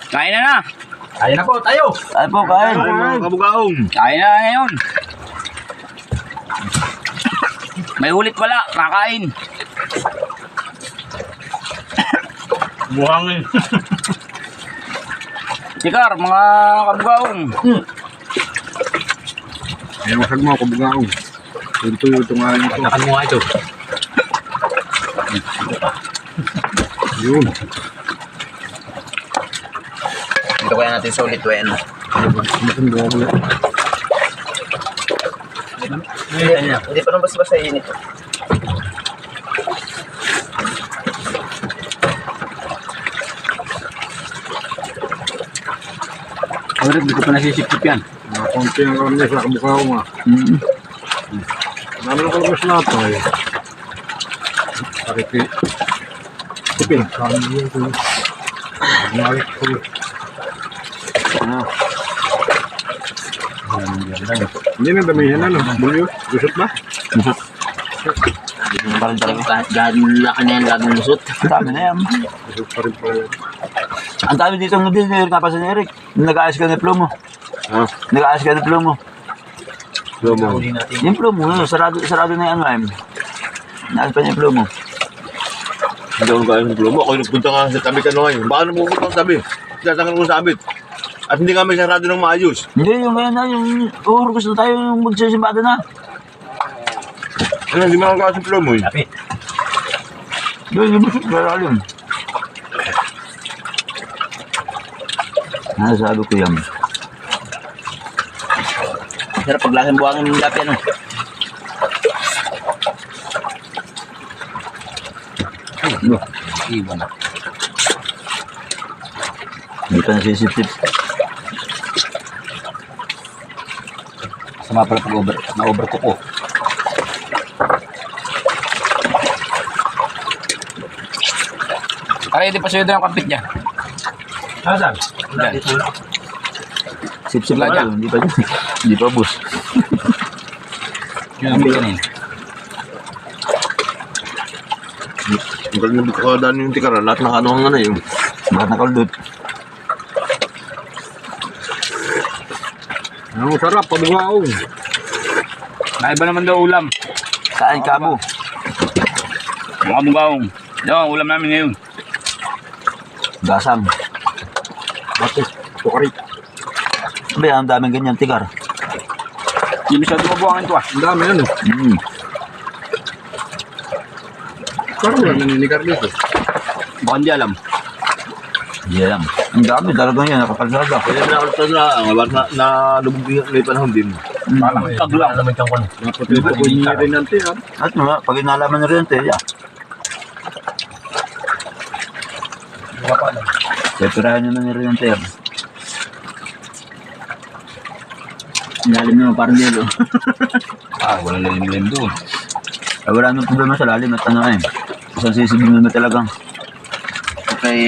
Kain na na. Kaya na po, tayo. Kain po, kain. Ay, mga kabugaong. Kain na ngayon. May ulit wala, kakain. Buhangin. Sikar, mga kabugaong. Ay, wasag mo kabugaong. Ito nga rin ito. Takan mo nga ito. Yun. Dito kaya natin sa ulit, Wen. Hindi pa nang basta-basta init. Alright, hindi ko pa nasisip-sip yan. Mga konti ang karne sa kabugaong ah. Dami ng kalabas na ito eh. Pariti. Tipin. Kami yun ito. Malik ko. Hindi na damihan na no. Bulyo. Gusot ba? Parang talaga. Gagawin laki na yan, gagawin lusot. Dami na yan. Gusot pa rin pala yan. Ang dami dito ng dinner nga pa si Eric. Nag-aayos ka ng plomo. Ha? Nag-aayos ka ng plomo. Lomo. Yung plomo, sarado na yan, Ryan. Naayos pa niya yung plomo. Hindi ako kaya ng plomo. Ako yung nagpunta nga sa tabi ka na ngayon. Baka napupunta ang tabi. Tatangan ko sa abit. At hindi kami sarado ng maayos. Hindi, yung kaya na, yung gusto tayo yung magsisimbado na. Ano, hindi mo nakakasa ng plomo eh. Kapit. Yung busog, lalalim. Sabi ko yan. Sarap paglasang buhangin ng lapi, ano? Iwan na. Hindi pa nasisip-sip. Sama pala pag na-overcook ko. Ready pa sa'yo doon ang kapit niya. Saan? Sip-sip lang Wala. yun. Hindi pa bus. Yun ang bigan eh. Ang galing na kakadaan yung tikara. Lahat ng ano nga na yun. Bakit nakaldot? Ang sarap, kabugaong. Naiba naman daw ulam. Kain kamo. Mga bugaong. Yan ang ulam namin ngayon. Gasang. Ate, sukari. Sabi, ang daming ganyan, tikar. Hindi masyado mabuhangin ito ah. Ang dami yan eh. Parang wala naninikar dito. Baka hindi alam. Hindi alam. Ang dami talaga yan, nakapagsaga. Kaya na lubog na panahon din. Parang kaglang naman kang kwan. Napatuto ko yung rin ng tiyan. At mga, pag inalaman na rin ito, yeah. Separahan nyo na rin ito. Lalim naman parang yelo. Wala lalim-lalim doon. Wala nang problema sa lalim at ano eh. Isang sisibing naman talagang. Okay.